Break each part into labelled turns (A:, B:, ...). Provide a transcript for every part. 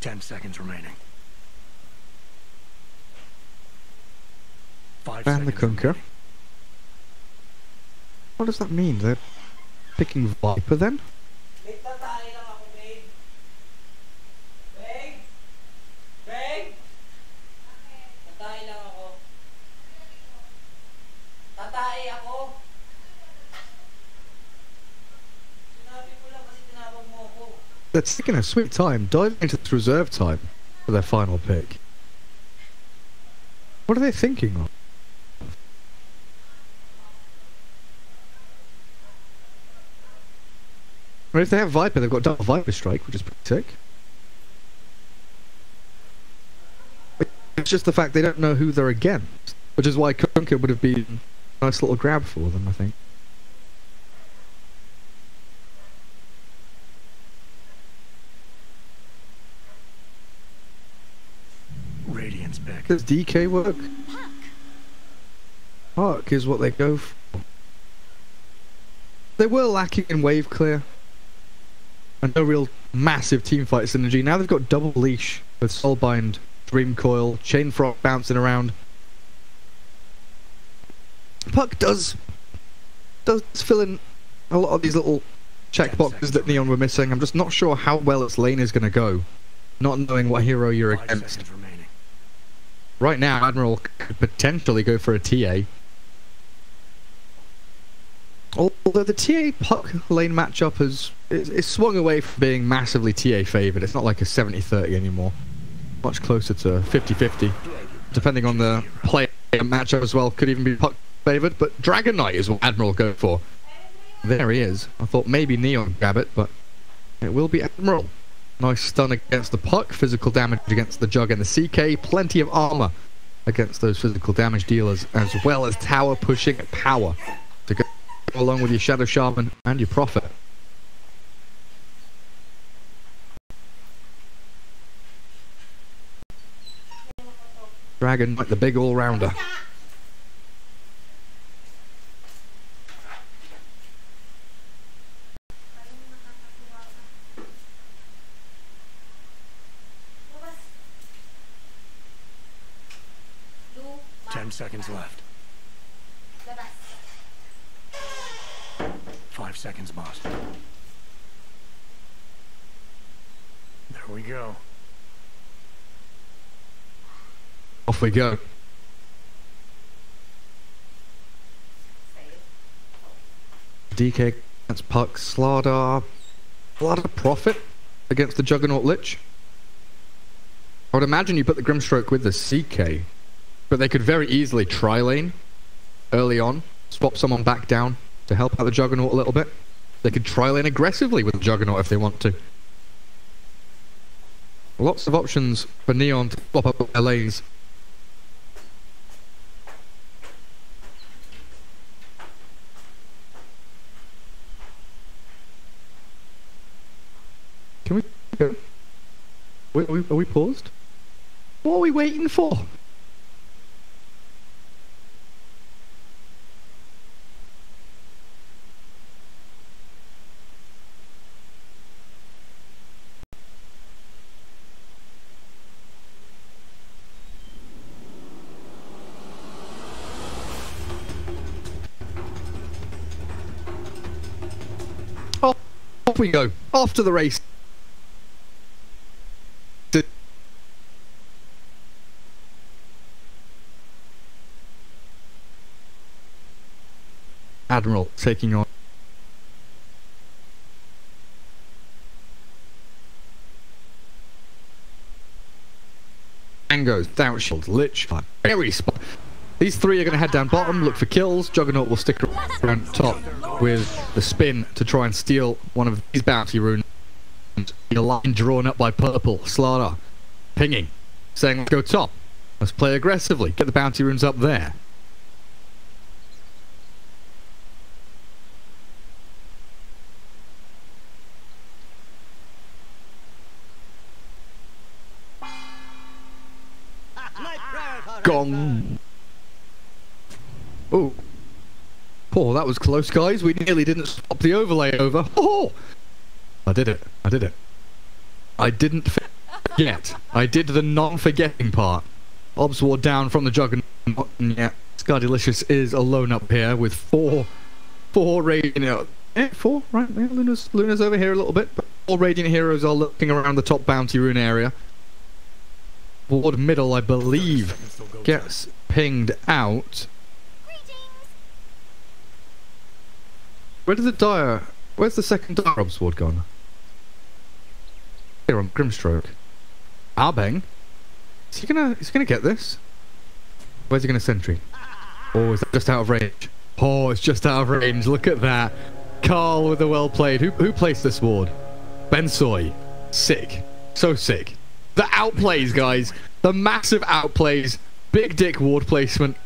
A: 10 seconds remaining. 5
B: Ban the
A: seconds
B: Kunker.
A: remaining.
B: What does that mean? They're picking Viper then? They're taking a sweet time, diving into this reserve time for their final pick. What are they thinking of? Well, if they have Viper, they've got double Viper Strike, which is pretty sick. It's just the fact they don't know who they're against, which is why Kunker would have been a nice little grab for them, I think.
A: Radiant's pick.
B: Does DK work? Puck is what they go for. They were lacking in wave clear and no real massive teamfight synergy. Now they've got double leash with Soulbind, Dream Coil, Chain Frog bouncing around. Puck does fill in a lot of these little checkboxes that Neon were missing. I'm just not sure how well its lane is going to go, not knowing what hero you're against. Right now, Admiral could potentially go for a TA. Although the TA Puck lane matchup is swung away from being massively TA favoured. It's not like a 70-30 anymore. Much closer to 50-50. Depending on the player matchup as well, could even be Puck favoured. But Dragon Knight is what Admiral go for. There he is. I thought maybe Neon grab it, but it will be Admiral. Nice stun against the Puck, physical damage against the Jug and the CK, plenty of armor against those physical damage dealers, as well as tower pushing power to go along with your Shadow Shaman and your Prophet. Dragon like the big all-rounder.
A: Seconds left. 5 seconds lost. There we go.
B: Off we go. DK against Puck, Slardar Prophet against the Juggernaut Lich. I would imagine you put the Grimstroke with the CK. But they could very easily tri-lane early on, swap someone back down to help out the Juggernaut a little bit. They could tri-lane aggressively with the Juggernaut if they want to. Lots of options for Neon to swap up their lanes. Can we go? Are we paused? What are we waiting for? Off we go, off to the race. Admiral taking on Mangoes, Doubt Shield, Lich, very spot. These three are going to head down bottom, look for kills. Juggernaut will stick around top with the spin to try and steal one of these bounty runes. A line drawn up by Purple, Slardar, pinging, saying let's go top. Let's play aggressively, get the bounty runes up there. Gong. Oh. Oh, that was close, guys. We nearly didn't stop the overlay over. Oh! I did it. I did it. I didn't forget. I did the non-forgetting part. Obs ward down from the Juggernaut. Yeah, Scardelicious is alone up here with four Radiant... four, right? Yeah, Luna's over here a little bit. But 4 Radiant heroes are looking around the top bounty rune area. Ward middle, I believe, gets pinged out. Where did the Dire... Where's the second Dire Obs ward gone? Here on Grimstroke. Arbeng? Is he gonna get this? Where's he gonna sentry? Oh, is that just out of range? Oh, it's just out of range. Look at that. Carl with the well played. Who placed this ward? Bensoy. Sick. So sick. The outplays, guys. The massive outplays. Big dick ward placement.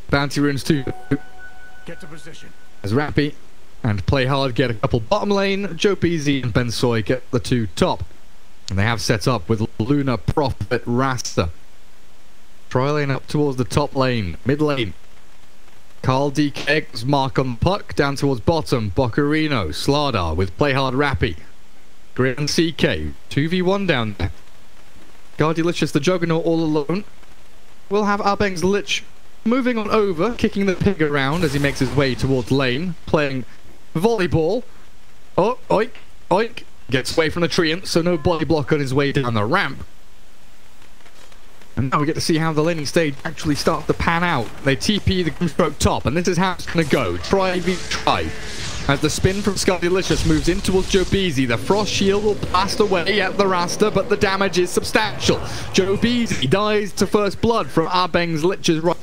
B: Bounty runes 2.
A: Get to position.
B: As Rappy and Play Hard get a couple bottom lane. Joe Peasy and Bensoy get the 2 top. And they have set up with Luna, Prophet, Rasta. Tri-lane up towards the top lane. Mid lane. Carl DK's mark on the puck. Down towards bottom. Boccarino, Slardar with Play Hard Rappy. Grit and CK. 2v1 down there. Guardiolicious the Juggernaut all alone. We'll have Arbeng's Lich moving on over, kicking the pig around as he makes his way towards lane. Playing volleyball. Oh, oink, oink. Gets away from the treant, so no body block on his way down the ramp. And now we get to see how the laning stage actually starts to pan out. They TP the Grimstroke top, and this is how it's going to go. Try v try. As the spin from Scardelicious moves in towards Joe Beasy, the Frost Shield will blast away at the Rasta, but the damage is substantial. Joe Beasy dies to first blood from Arbeng's Lich's right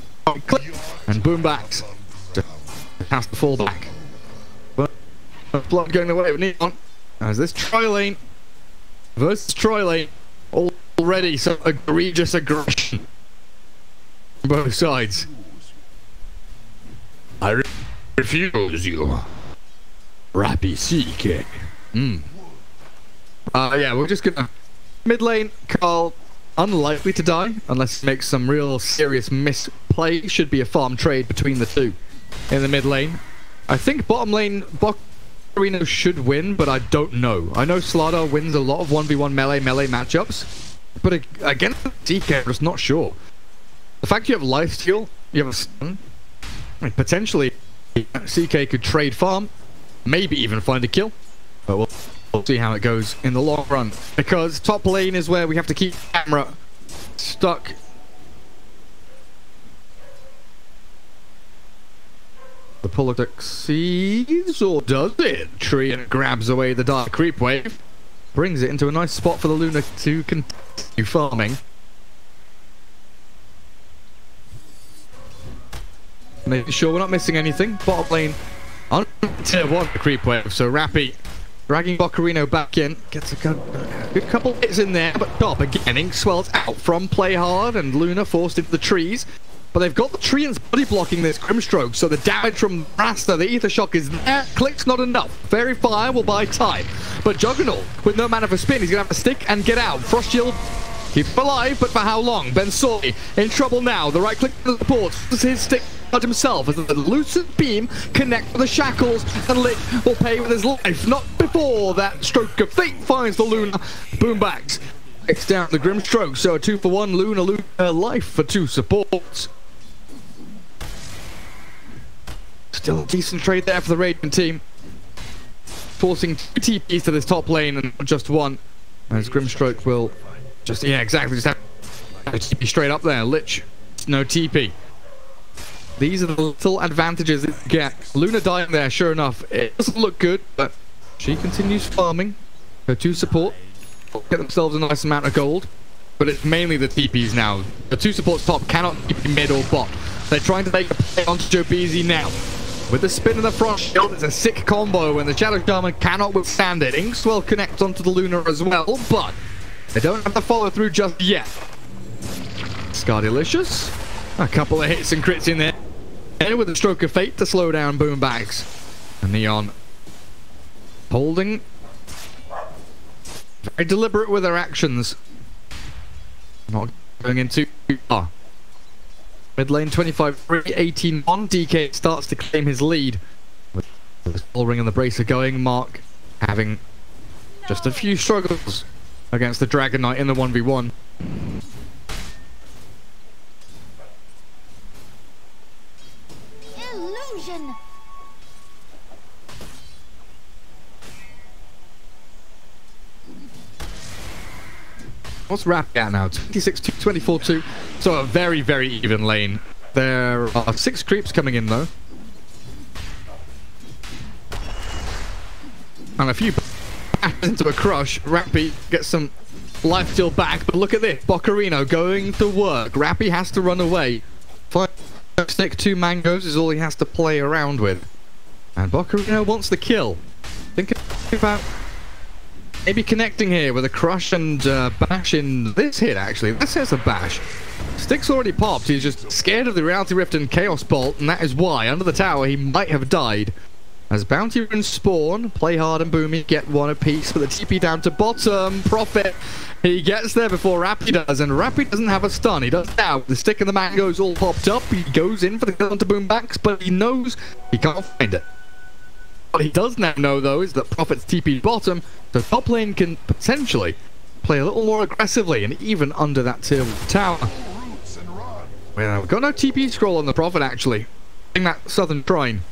B: click, and Boombacks has to fall back. But blood going the way of Neon. As this Tri-lane versus Tri-lane, already some egregious aggression on both sides. I refuse you. Rappy CK. Yeah, we're just gonna... Mid lane, Carl, unlikely to die, unless he makes some real serious misplay. Should be a farm trade between the two in the mid lane. I think bottom lane, Boccarino should win, but I don't know. I know Slardar wins a lot of 1v1 melee matchups, but against DK, I'm just not sure. The fact you have lifesteal, you have a stun, I mean, potentially CK could trade farm, maybe even find a kill, but we'll see how it goes in the long run, because top lane is where we have to keep the camera stuck. The Politics sees, or does it? Treant grabs away the Dark Creep Wave, brings it into a nice spot for the Luna to continue farming. Making sure we're not missing anything. Bottom lane on tier 1 the Creep Wave, so Rappy dragging Boccarino back in, gets a good couple hits in there, but top again, Ink swells out from Play Hard and Luna forced into the trees. But they've got the treants body blocking this Grimstroke, so the damage from Rasta, the Ether Shock is there. Click's not enough. Fairy Fire will buy time. But Juggernaut, with no mana for spin, he's going to have to stick and get out. Frost Shield keeps him alive, but for how long? Bensoy in trouble now. The right click to the support. His stick himself as the Lucid Beam connect with the shackles, and Lit will pay with his life. Not before that stroke of fate finds the Luna. Boombacks takes down the Grimstroke, so a 2-for-1 Luna life for 2 supports. Still a decent trade there for the Radiant team. Forcing 2 TPs to this top lane and not just 1. As Grimstroke will just, yeah, exactly, just have a TP straight up there. Lich, no TP. These are the little advantages that you get. Luna dying there, sure enough. It doesn't look good, but she continues farming. Her 2 support get themselves a nice amount of gold. But it's mainly the TPs now. The 2 supports top cannot TP mid or bot. They're trying to make a play onto Joe Beasy now. With the spin and the Frost Shield, it's a sick combo, and the Shadow Shaman cannot withstand it. Inkswell connects onto the Luna as well, but they don't have the follow through just yet. Scardelicious, a couple of hits and crits in there. And with a stroke of fate to slow down Boombacks. And Neon holding. Very deliberate with their actions. Not going into far. Mid lane 25-3, 18-1. DK starts to claim his lead. With the full ring and the bracer going. Mark having Just a few struggles against the Dragon Knight in the 1v1.
C: Illusion.
B: What's Rappi at now? 26-2, 24-2. So a very, very even lane. There are 6 creeps coming in though. And a few into a crush. Rappi gets some life steal back, but look at this. Boccarino going to work. Rappi has to run away. 5 stick, 2 mangoes is all he has to play around with. And Boccarino wants the kill. Think about maybe connecting here with a crush and bash in this hit, actually. This is a bash. Stick's already popped. He's just scared of the Reality Rift and Chaos Bolt, and that is why, under the tower, he might have died. As Bounty Runes spawn, Play Hard and Boomy get one apiece, but the TP down to bottom. Profit, he gets there before Rappi does, and Rappi doesn't have a stun. He does now. The stick and the mango's all popped up. He goes in for the kill onto Boombacks, but he knows he can't find it. What he does now know, though, is that Profit's TP bottom, so top lane can potentially play a little more aggressively, and even under that tier tower. Well, we've got no TP scroll on the Prophet, actually. In that southern shrine.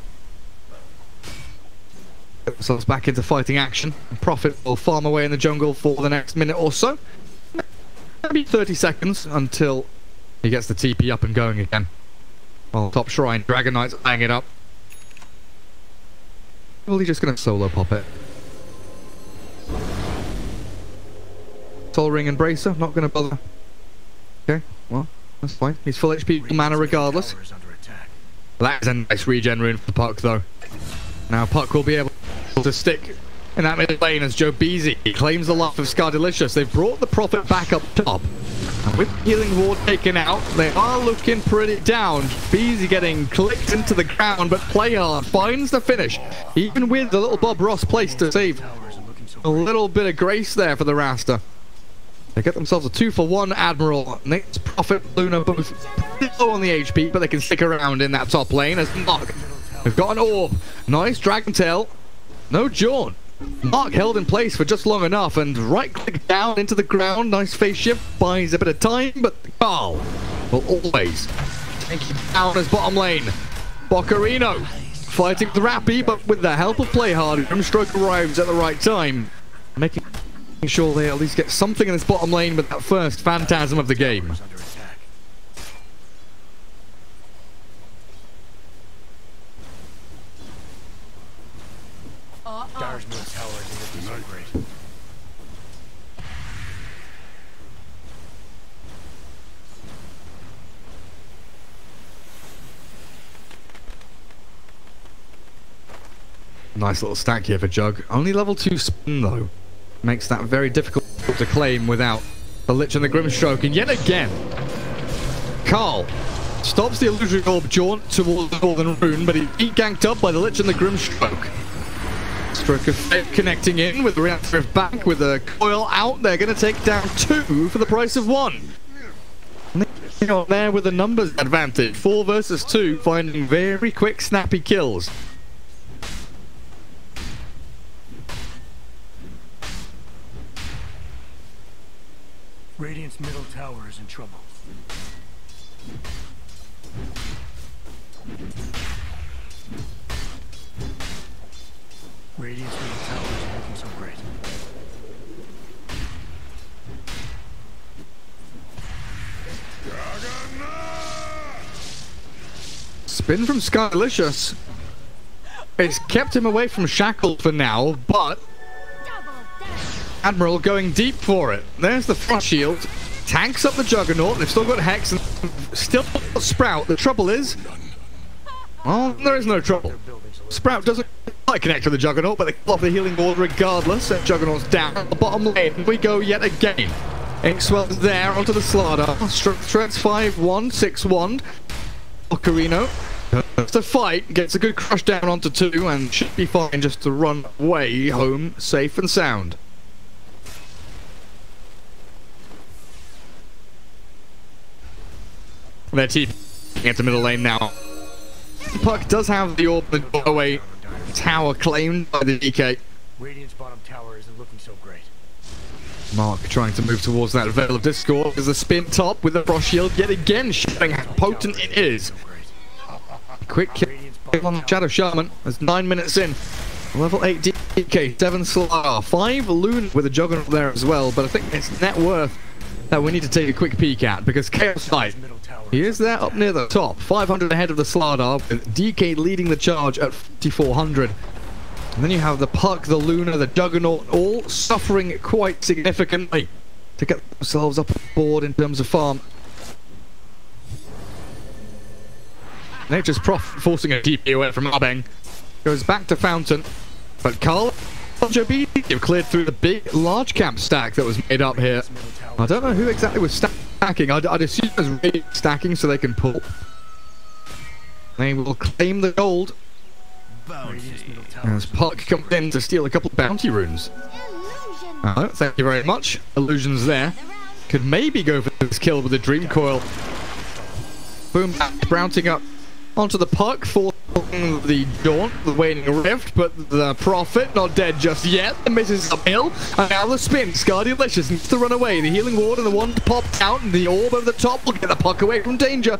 B: Get themselves back into fighting action. And Prophet will farm away in the jungle for the next minute or so. Maybe 30 seconds until he gets the TP up and going again. Well, top shrine, Dragon Knight's laying it up. Well, he's just going to solo pop it. Soul Ring and Bracer, not going to bother. Okay, well, that's fine. He's full HP mana regardless. That is a nice regen rune for Puck, though. Now Puck will be able to stick in that mid lane as Joe Beezy claims the life of Scar Delicious. They've brought the Prophet back up top. And with Healing Ward taken out, they are looking pretty down. Beezy getting clicked into the ground, but Play Hard finds the finish. Even with the little Bob Ross place to save a little bit of grace there for the Rasta. They get themselves a 2-for-1 Admiral. Nate's Prophet, Luna both pretty low on the HP, but they can stick around in that top lane as Mark. We've got an orb. Nice Dragon Tail. No Jawn. Mark held in place for just long enough and right click down into the ground. Nice face shift. Buys a bit of time, but Carl will always take him down as bottom lane. Boccarino fighting the Rappi, but with the help of Play Hard, Grimstroke arrives at the right time, making sure they at least get something in this bottom lane with that first Phantasm of the game.
A: Dyer's middle tower is looking so great.
B: Nice little stack here for Jug. Only level 2 spin, though. Makes that very difficult to claim without the Lich and the Grimstroke. And yet again, Carl stops the Illusory Orb jaunt towards the Northern Rune, but he's ganked up by the Lich and the Grimstroke. Stroke of Fate connecting in with the Reactor back with a coil out. They're going to take down 2 for the price of 1. And they are there with a numbers advantage. 4 versus 2, finding very quick, snappy kills.
A: Radiant's middle tower is in trouble. Radiant's middle tower is looking so great.
B: Spin from Skylicious. It's kept him away from Shackle for now, but Admiral going deep for it. There's the Frost Shield. Tanks up the Juggernaut. They've still got Hex and still got Sprout. The trouble is, well, there is no trouble. Sprout doesn't quite connect to the Juggernaut, but they kill off the Healing Ward regardless. And Juggernaut's down at the bottom lane. We go yet again. Inkswell's there onto the Slardar. Shreds 5-1, 6-1. Ocarino to fight, gets a good crush down onto 2 and should be fine just to run away home safe and sound. They're TPing into middle lane now. Puck does have the orb away tower claimed by the DK.
A: Radiant's bottom tower isn't looking so great.
B: Mark trying to move towards that Veil of Discord. There's a spin top with the frost shield yet again, showing how potent it is. Quick kill on Shadow Shaman. There's 9 minutes in. Level 8 DK, 7 Slar, 5 Loon with a Juggernaut there as well, but I think it's net worth that we need to take a quick peek at, because Chaos Knight, he is there up near the top, 500 ahead of the Slardar, with DK leading the charge at 5400. And then you have the Puck, the Luna, the Juggernaut, all suffering quite significantly to get themselves up board in terms of farm. Nature's Prophet forcing a DP away from Abeng. Goes back to Fountain. But Carl have cleared through the big, large camp stack that was made up here. I don't know who exactly was stacking. I'd assume it was really stacking so they can pull. They will claim the gold. As Puck comes in to steal a couple of bounty runes. Thank you very much. Illusions there. Could maybe go for this kill with a Dream Coil. Boom, bouncing up onto the Puck for the Daunt, the Waning Rift, but the Prophet not dead just yet. The misses uphill, and now the spin. Scardelicious needs to run away. The Healing Ward and the wand popped out, and the Orb over the top will get the Puck away from danger.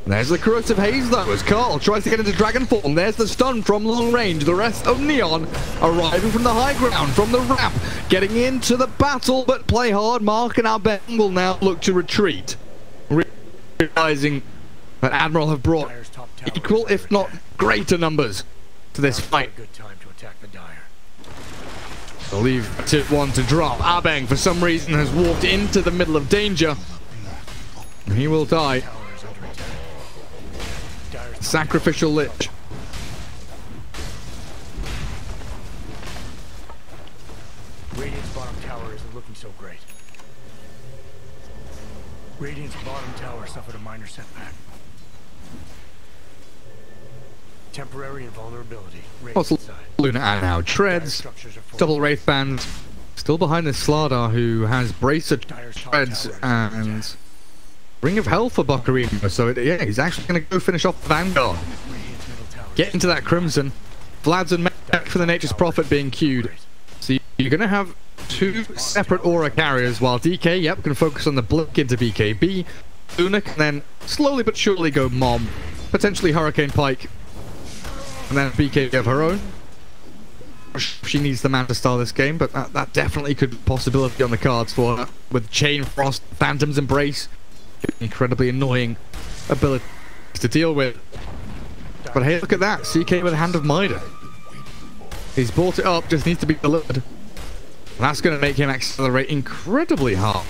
B: There's the Corrosive Haze though, as Carl tries to get into Dragon Form. There's the stun from long range. The rest of Neon arriving from the high ground, from the ramp, getting into the battle, but play hard. Mark and Abeng will now look to retreat, realizing that Admiral have brought equal, if not greater numbers to this fight.
A: Good time to attack the Dire.
B: They'll leave tip 1 to drop. Abeng, for some reason, has walked into the middle of danger. He will die. Sacrificial Lich.
A: Radiant's bottom tower isn't looking so great. Radiant's bottom tower suffered a minor setback. Temporary invulnerability.
B: Also, Luna and now treads. Double Wraith Band. Still behind the Slardar, who has Bracer treads and Ring of Hell for Buckarino. So yeah, he's actually going to go finish off the Vanguard. Get into that Crimson. Vlad's and Mech for the Nature's Prophet being queued. So you're going to have 2 separate aura carriers, while DK, yep, can focus on the blink into BKB. Luna can then slowly but surely go Mom. Potentially Hurricane Pike. And then BK of her own. She needs the man to start this game, but that definitely could be a possibility on the cards for her. With Chain Frost, Phantom's Embrace. Incredibly annoying ability to deal with. But hey, look at that. CK with a Hand of Mida. He's brought it up, just needs to be delivered. That's going to make him accelerate incredibly hard.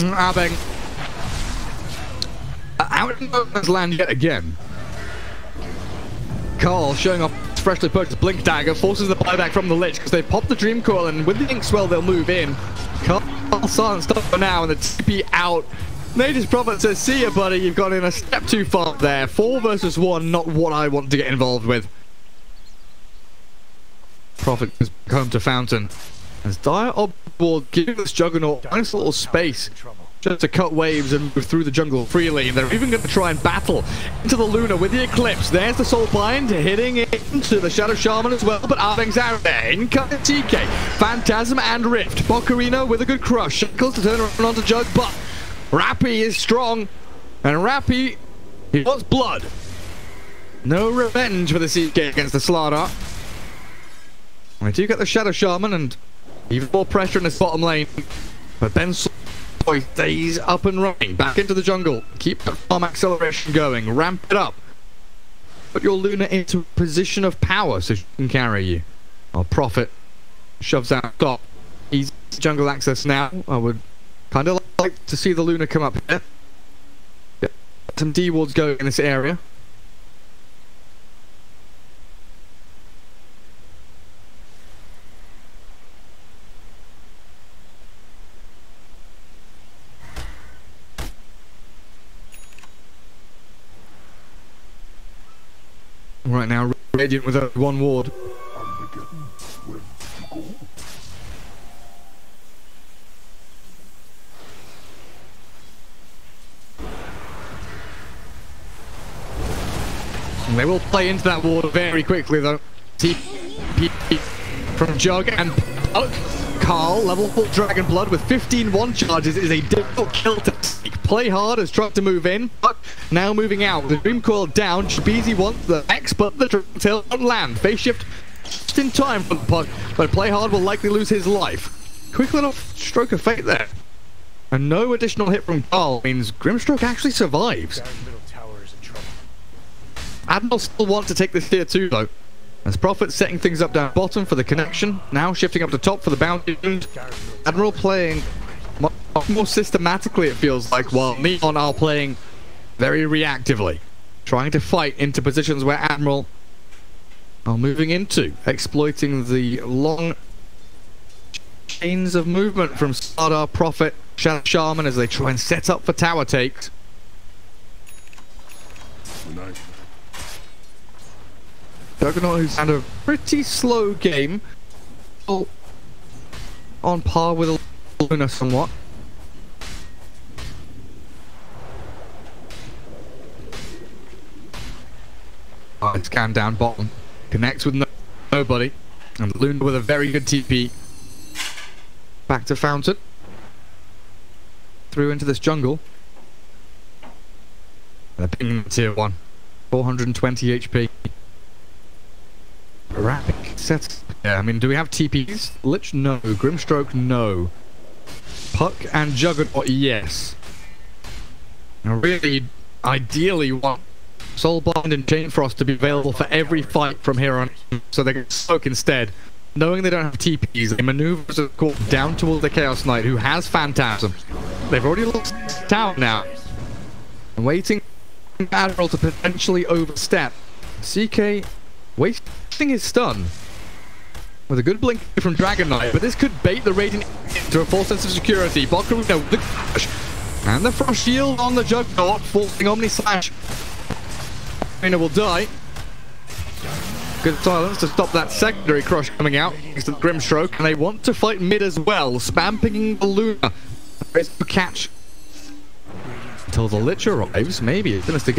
B: Abeng out in no man's land yet again. Carl showing off his freshly purchased Blink Dagger, forces the buyback from the Lich because they popped the Dream Coil, and with the Inkswell they'll move in. Carl silenced up for now, and the TP out. Nature's Prophet says, see ya buddy, you've gone in a step too far there. 4 versus 1, not what I want to get involved with. Prophet goes back home to Fountain. As Dire Obboard giving this Juggernaut a nice little space just to cut waves and move through the jungle freely. And they're even going to try and battle into the Luna with the Eclipse. There's the Soul Bind hitting into the Shadow Shaman as well, but Abeng's out there. In comes TK, Phantasm and Rift. Bocarino with a good crush. Shackles to turn around onto Jug, but Rappy is strong. And Rappy, he wants blood. No revenge for the CK against the Slardar. We do get the Shadow Shaman and even more pressure in this bottom lane. But Ben stays up and running. Back into the jungle. Keep the farm acceleration going. Ramp it up. Put your Luna into a position of power so she can carry you. Our Prophet shoves out top. Easy jungle access now. I would kind of like to see the Luna come up here. Get some D-wards going in this area. right now. Radiant with only one ward. And they will play into that ward very quickly though. TP from Jug and Carl, level 4 Dragon Blood with 15 one charges is a difficult kill to take. Play hard has tried to move in, but now moving out. The Dream Coil down, Shabizi wants the X, but the tail on land. Phase shift just in time for the puck, but Play Hard will likely lose his life. Quick little stroke of fate there. And no additional hit from Carl means Grimstroke actually survives. Admiral still wants to take this tier 2 though. As Prophet setting things up down bottom for the connection, now shifting up to top for the bounty. Admiral playing much more systematically it feels like, while Neon are playing very reactively. Trying to fight into positions where Admiral are moving into, exploiting the long chains of movement from Sardar, Prophet, Shadow Shaman as they try and set up for tower takes. Juggernaut, who's had a pretty slow game, on par with Luna somewhat. Scan down bottom, connects with nobody, and Luna with a very good TP. Back to Fountain, through into this jungle. They're pinging the tier 1, 420 HP. Rapid sets. Yeah, I mean, do we have TPs? Lich, no. Grimstroke, no. Puck and Juggernaut, yes. I really, ideally want Soulbind and Chain Frost to be available for every fight from here on, so they can soak instead. Knowing they don't have TPs, they maneuver as a court down towards the Chaos Knight, who has Phantasm. They've already lost town now. I'm waiting for Admiral to potentially overstep. CK wasting his stun with a good blink from Dragon Knight, but this could bait the Radiant into a false sense of security. Bokarino with the crush and the Frost Shield on the Juggernaut, forcing Omni Slash. Bokarino will die. Good silence to stop that secondary crush coming out against the Grimstroke, and they want to fight mid as well. Spam picking the Luna. Race to catch until the Lich arrives. Maybe it's finished again.